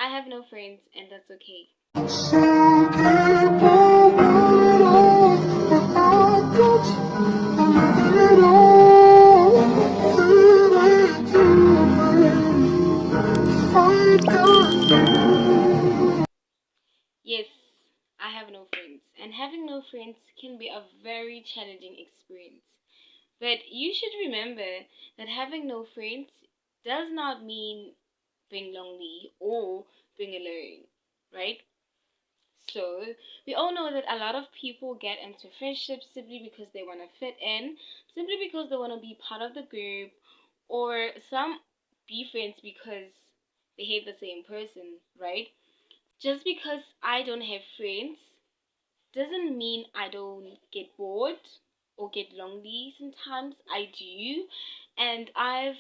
I have no friends, and that's okay. Some people want it all, but I don't need it all. Feeling human, find Yes, I have no friends, and having no friends can be a very challenging experience. But you should remember that having no friends does not mean being lonely or being alone, right? So, we all know that a lot of people get into friendships simply because they want to fit in, simply because they want to be part of the group, or some be friends because they hate the same person, right? Just because I don't have friends doesn't mean I don't get bored or get lonely. Sometimes I do, and I've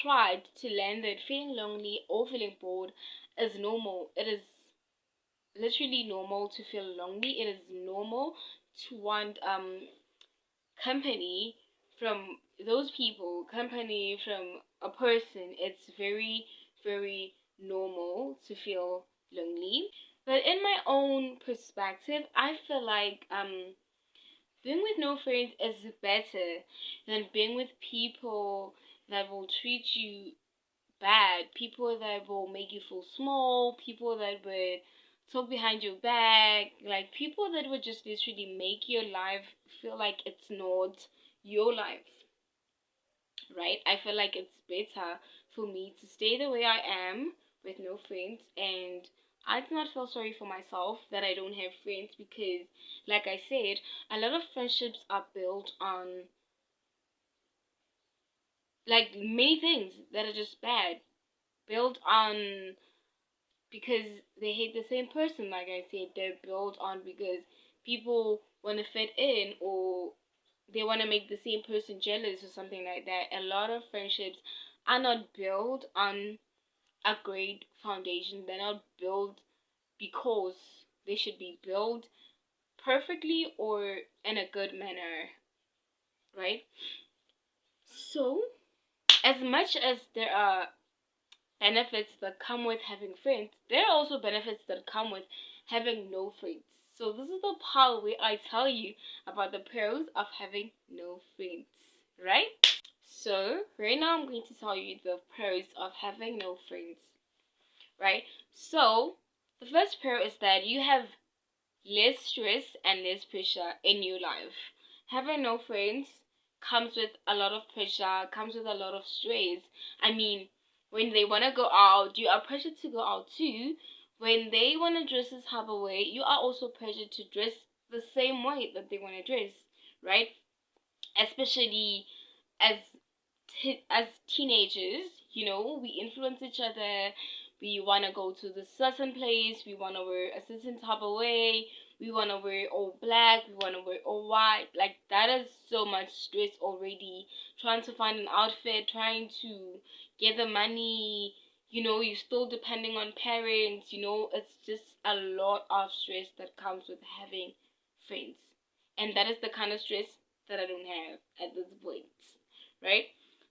tried to learn that feeling lonely or feeling bored is normal. It is literally normal to feel lonely. It is normal to want company from those people, company from a person. It's very, very normal to feel lonely. But in my own perspective, I feel like being with no friends is better than being with people that will treat you bad, people that will make you feel small, people that would talk behind your back, like people that would just literally make your life feel like it's not your life, right? I feel like it's better for me to stay the way I am with no friends, and I do not feel sorry for myself that I don't have friends because, like I said, a lot of friendships are built on like many things that are just bad, built on because they hate the same person. Like I said, they're built on because people want to fit in or they want to make the same person jealous or something like that. A lot of friendships are not built on a great foundation. They're not built because they should be built perfectly or in a good manner, right? So, as much as there are benefits that come with having friends, there are also benefits that come with having no friends. So this is the part where I tell you about the pros of having no friends, right? So right now I'm going to tell you the pros of having no friends, right? So the first pro is that you have less stress and less pressure in your life. Having no friends comes with a lot of pressure, comes with a lot of stress. I mean, when they want to go out, you are pressured to go out too. When they want to dress this type of way, you are also pressured to dress the same way that they want to dress, right? Especially as as teenagers, we influence each other. We want to go to the certain place. We want to wear a certain type of way. We want to wear all black. We want to wear all white. Like that is so much stress already. Trying to find an outfit, trying to get the money. You're still depending on parents. It's just a lot of stress that comes with having friends, and that is the kind of stress that I don't have at this point, right?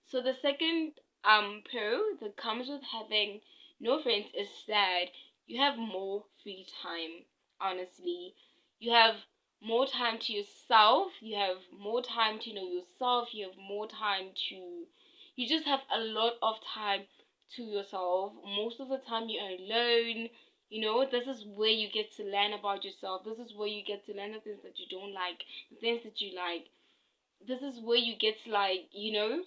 So the second pro that comes with having no friends is that you have more free time. Honestly, you have more time to yourself. You have more time to know yourself. You have more time to. You just have a lot of time to yourself. Most of the time you are alone. This is where you get to learn about yourself. This is where you get to learn the things that you don't like, the things that you like. This is where you get to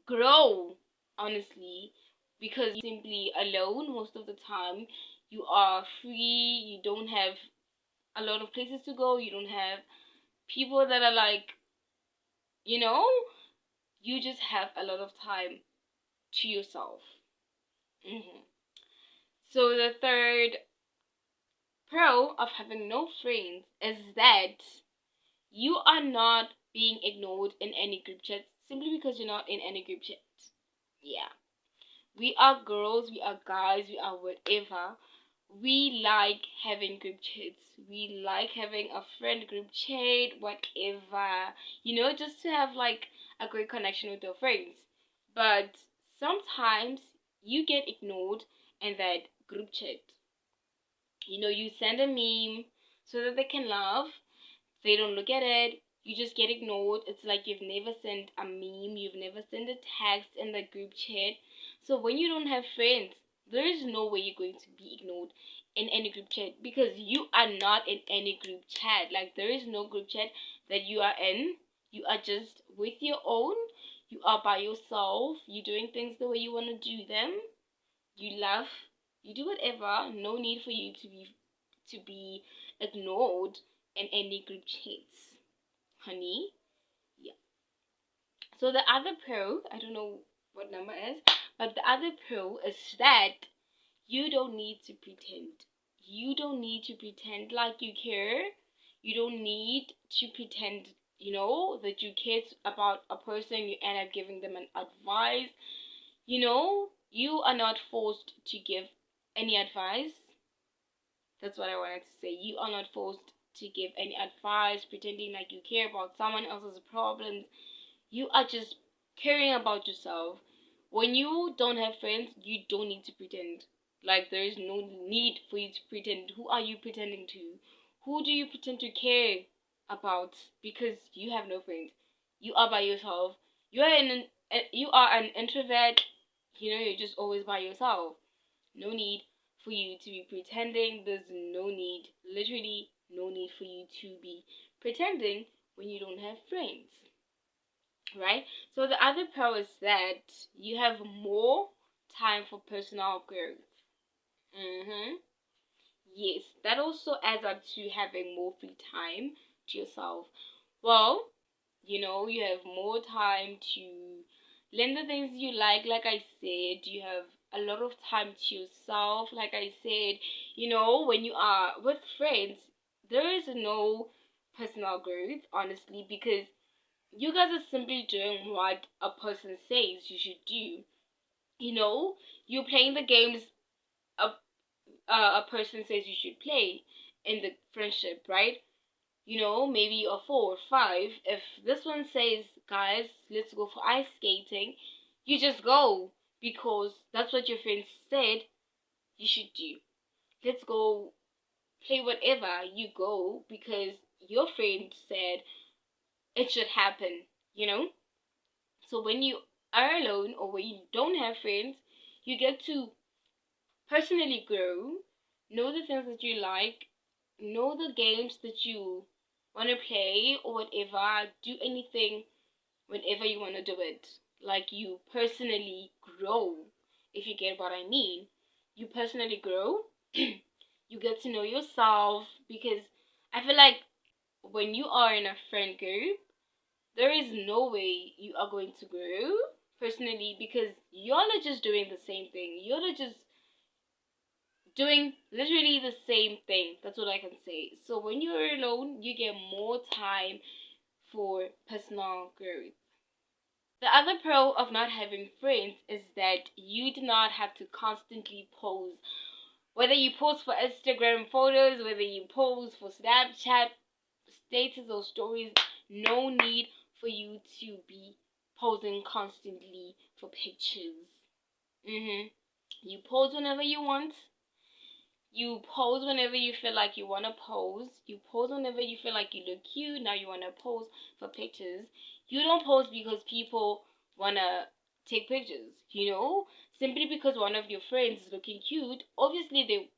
grow, honestly, because simply alone most of the time. You are free, you don't have a lot of places to go, you don't have people that are like, you know, you just have a lot of time to yourself. hmm So the third pro of having no friends is that you are not being ignored in any group chat simply because you're not in any group chat. Yeah. We are girls, we are guys, we are whatever. We like having group chats. We like having a friend group chat, whatever. Just to have like a great connection with your friends. But sometimes you get ignored in that group chat. You send a meme so that they can laugh. They don't look at it. You just get ignored. It's like you've never sent a meme. You've never sent a text in the group chat. So when you don't have friends, there is no way you're going to be ignored in any group chat because you are not in any group chat. Like, there is no group chat that you are in. You are just with your own. You are by yourself. You're doing things the way you want to do them. You laugh. You do whatever. No need for you to be ignored in any group chats, honey. Yeah. So the other pro, I don't know what number is, but the other pro is that you don't need to pretend. You don't need to pretend like you care. You don't need to pretend, that you care about a person. You end up giving them an advice. You are not forced to give any advice. That's what I wanted to say. You are not forced to give any advice, pretending like you care about someone else's problems. You are just caring about yourself. When you don't have friends, you don't need to pretend. Like, there is no need for you to pretend. Who are you pretending to? Who do you pretend to care about? Because you have no friends. You are by yourself. You are an introvert. You're just always by yourself. No need for you to be pretending. There's no need, literally no need for you to be pretending when you don't have friends, right? So the other pro is that you have more time for personal growth. Yes, that also adds up to having more free time to yourself. Well, you have more time to learn the things you like I said. You have a lot of time to yourself, like I said. When you are with friends, there is no personal growth, honestly, because you guys are simply doing what a person says you should do. You're playing the games a, a person says you should play in the friendship, right? Maybe a 4 or 5. If this one says, guys, let's go for ice skating, you just go because that's what your friends said you should do. Let's go play whatever, you go because your friend said it should happen, you know? So when you are alone or when you don't have friends, you get to personally grow, know the things that you like, know the games that you want to play or whatever, do anything whenever you want to do it. Like, you personally grow, if you get what I mean. You personally grow, you get to know yourself because I feel like when you are in a friend group, there is no way you are going to grow personally because y'all are just doing the same thing. Y'all are just doing literally the same thing. That's what I can say. So when you're alone, you get more time for personal growth. The other pro of not having friends is that you do not have to constantly pose. Whether you post for Instagram photos, whether you pose for Snapchat status or stories, no need for you to be posing constantly for pictures. You pose whenever you want. You pose whenever you feel like you want to pose. You pose whenever you feel like you look cute. Now you want to pose for pictures. You don't pose because people want to take pictures, Simply because one of your friends is looking cute, obviously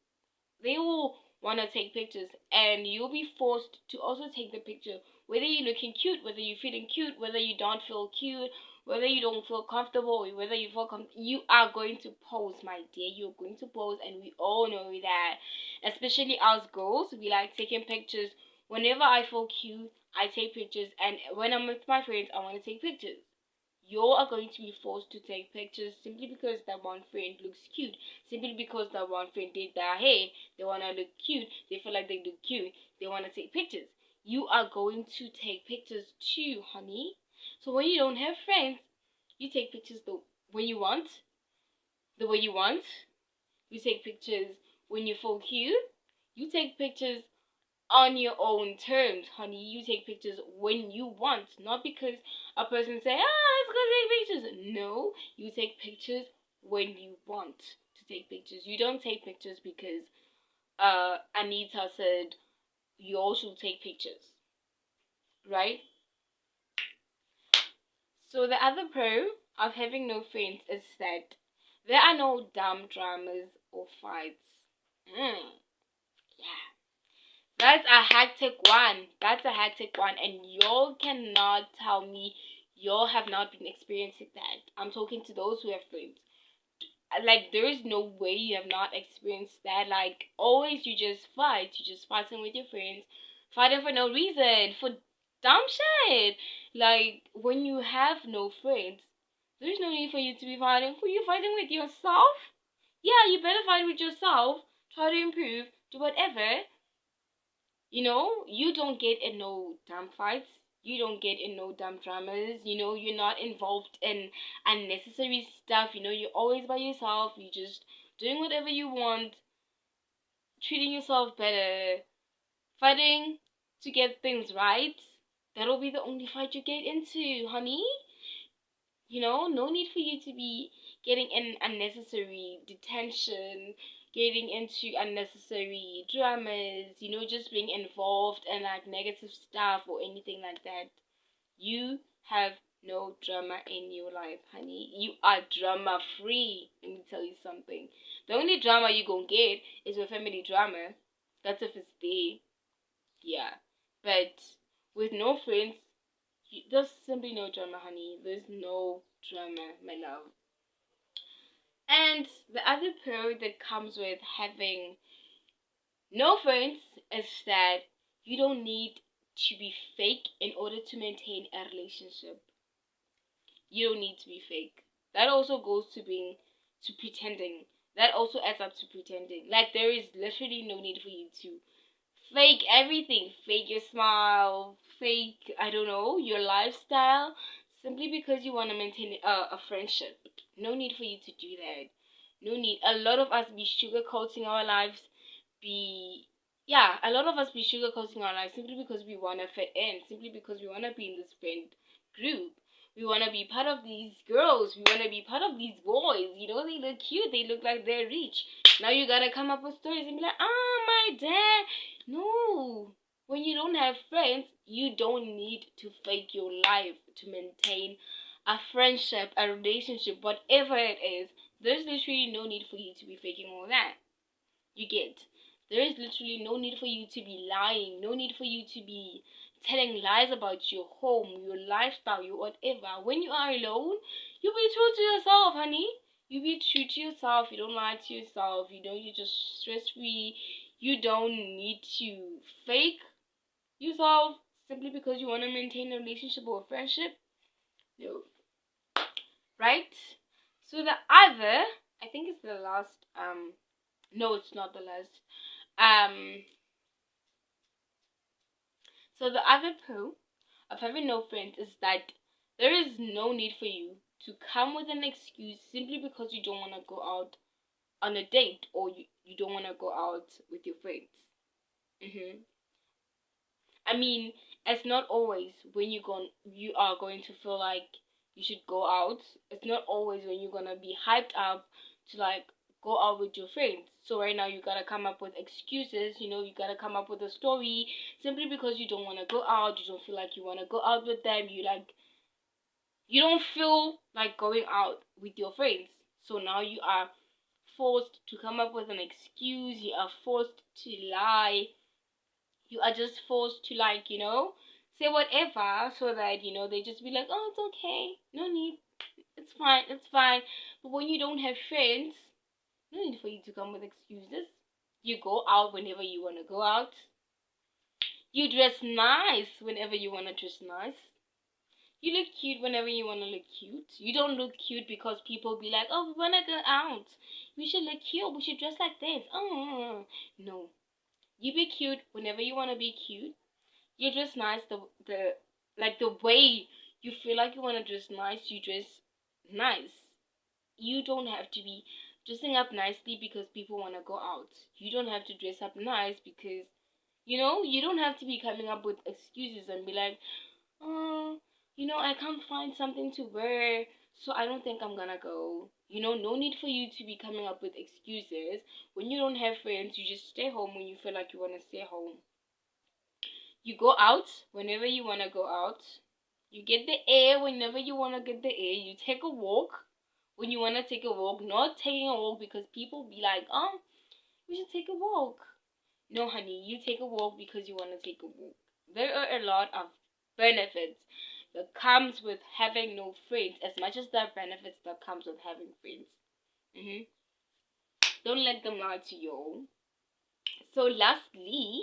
they will want to take pictures and you'll be forced to also take the picture, whether you're looking cute, whether you're feeling cute, whether you don't feel cute, whether you don't feel comfortable, or whether you feel you are going to pose, my dear. You're going to pose, and we all know that. Especially us girls, we like taking pictures. Whenever I feel cute, I take pictures, and when I'm with my friends, I want to take pictures. You are going to be forced to take pictures simply because that one friend looks cute. Simply because that one friend did their hair, they want to look cute. They feel like they look cute. They want to take pictures. You are going to take pictures too, honey. So when you don't have friends, you take pictures when you want, the way you want. You take pictures when you feel cute. You take pictures on your own terms, honey. You take pictures when you want, not because a person say, let's go take pictures. No, you take pictures when you want to take pictures. You don't take pictures because Anita said you all should take pictures, right? So the other pro of having no friends is that there are no dumb dramas or fights. Mm, yeah. That's a hectic one. That's a hectic one. And y'all cannot tell me y'all have not been experiencing that. I'm talking to those who have friends. Like, there is no way you have not experienced that. Like, always you just fight. You just fighting with your friends. Fighting for no reason. For dumb shit. Like, when you have no friends, there's no need for you to be fighting. Who are you fighting with? Yourself? Yeah, you better fight with yourself. Try to improve. Do whatever. You don't get in no dumb fights. You don't get in no dumb dramas. You're not involved in unnecessary stuff. You're always by yourself. You're just doing whatever you want, treating yourself better, fighting to get things right. That'll be the only fight you get into, honey. No need for you to be getting in unnecessary detention, getting into unnecessary dramas, just being involved in like negative stuff or anything like that. You have no drama in your life, honey. You are drama free. Let me tell you something. The only drama you gonna get is your family drama. That's if it's there. Yeah. But with no friends, there's simply no drama, honey. There's no drama, my love. And the other pro that comes with having no friends is that you don't need to be fake in order to maintain a relationship. You don't need to be fake. That also goes to pretending. That also adds up to pretending. Like, there is literally no need for you to fake everything. Fake your smile, fake, I don't know, your lifestyle, simply because you want to maintain a friendship. No need for you to do that. No need. A lot of us be sugarcoating our lives, be yeah, a lot of us be sugarcoating our lives simply because we want to fit in, simply because we want to be in this friend group. We want to be part of these girls. We want to be part of these boys. They look cute. They look like they're rich. Now you gotta come up with stories and be like, my dad. No. When you don't have friends, you don't need to fake your life to maintain a friendship, a relationship, whatever it is. There's literally no need for you to be faking all that. You get. There is literally no need for you to be lying, no need for you to be telling lies about your home, your lifestyle, your whatever. When you are alone, you be true to yourself, honey. You be true to yourself. You don't lie to yourself. You're just stress free. You don't need to fake yourself simply because you want to maintain a relationship or a friendship. No. Right? So the other, I think it's the last, no, it's not the last. Um, so the other pro of having no friends is that there is no need for you to come with an excuse simply because you don't want to go out on a date or you don't want to go out with your friends. hmm I mean, it's not always when you are going to feel like you should go out. It's not always when you're gonna be hyped up to like go out with your friends. So right now you gotta come up with excuses. You gotta come up with a story simply because you don't want to go out. You don't feel like you want to go out with them. You don't feel like going out with your friends. So now you are forced to come up with an excuse. You are forced to lie. You are just forced to say whatever so that they just be like, oh, it's okay, no need, it's fine. But when you don't have friends, no need for you to come with excuses. You go out whenever you want to go out. You dress nice whenever you want to dress nice. You look cute whenever you want to look cute. You don't look cute because people be like, oh, we want to go out, we should look cute, we should dress like this. Oh no. You be cute whenever you want to be cute. You dress nice, the way you feel like you want to dress nice, you dress nice. You don't have to be dressing up nicely because people want to go out. You don't have to dress up nice because you don't have to be coming up with excuses and be like, oh, I can't find something to wear, so I don't think I'm gonna go. No need for you to be coming up with excuses. When you don't have friends, you just stay home when you feel like you want to stay home. You go out whenever you want to go out. You get the air whenever you want to get the air. You take a walk when you want to take a walk. Not taking a walk because people be like, oh, we should take a walk. No, honey, you take a walk because you want to take a walk. There are a lot of benefits that comes with having no friends, as much as there are benefits that comes with having friends. Don't let them lie to you. So, lastly,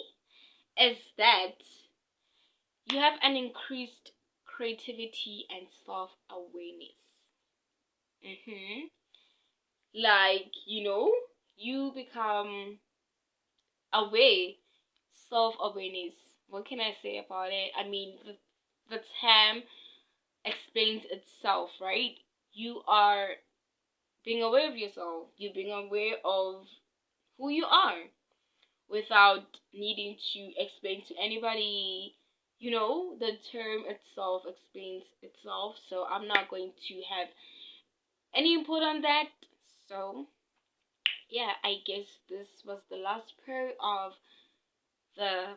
is that you have an increased creativity and self-awareness. Like, you become aware. Self-awareness. What can I say about it? I mean, the term explains itself, right? You are being aware of yourself. You're being aware of who you are without needing to explain to anybody. The term itself explains itself, so I'm not going to have any input on that. So, yeah, I guess this was the last part of the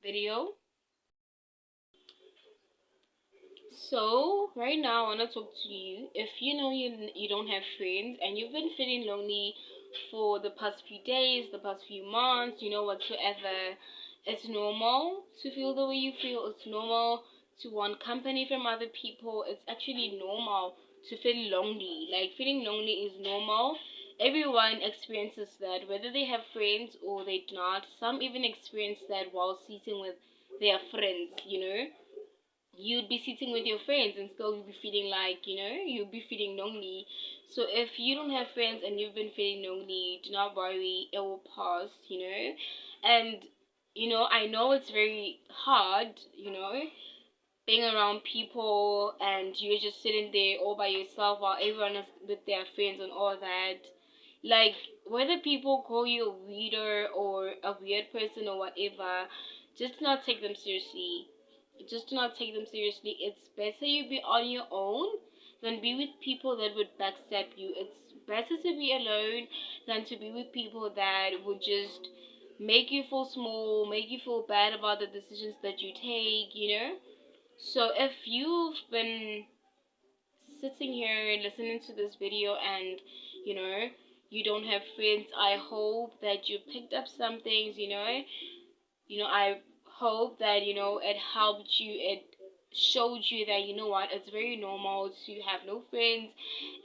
video. So right now I wanna talk to you. If you don't have friends and you've been feeling lonely for the past few days, the past few months, whatsoever, it's normal to feel the way you feel. It's normal to want company from other people. It's actually normal to feel lonely. Like feeling lonely is normal. Everyone experiences that, whether they have friends or they do not. Some even experience that while sitting with their friends. You'd be sitting with your friends and still you'd be feeling like, you'd be feeling lonely. So if you don't have friends and you've been feeling lonely, do not worry, it will pass. And, I know it's very hard, being around people and you're just sitting there all by yourself while everyone is with their friends and all that. Like, whether people call you a weirder or a weird person or whatever, just do not take them seriously. Just do not take them seriously. It's better you be on your own than be with people that would backstab you. It's better to be alone than to be with people that would just make you feel small, make you feel bad about the decisions that you take. So if you've been sitting here listening to this video and you know you don't have friends, I hope that you picked up some things. I hope that it helped you, it showed you that what, it's very normal to have no friends.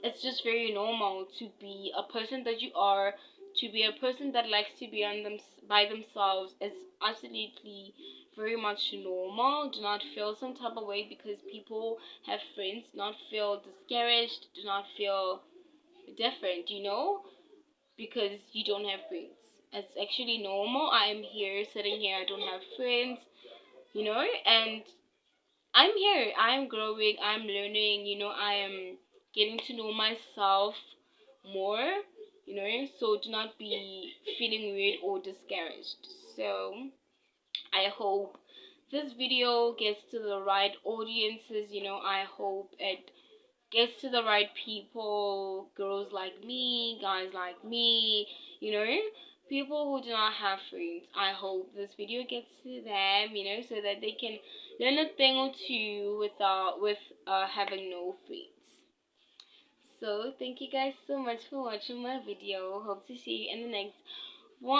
It's just very normal to be a person that you are, to be a person that likes to be on them by themselves. It's absolutely very much normal. Do not feel some type of way because people have friends. Do not feel discouraged. Do not feel different, because you don't have friends. It's actually normal. I am here, sitting here. I don't have friends, and I'm here. I'm growing. I'm learning. I am getting to know myself more. So do not be feeling weird or discouraged. So I hope this video gets to the right audiences. I hope it gets to the right people, girls like me, guys like me, you know, people who do not have friends. I hope this video gets to them, so that they can learn a thing or two with having no friends. So thank you guys so much for watching my video. Hope to see you in the next one.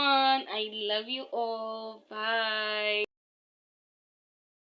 I love you all. Bye.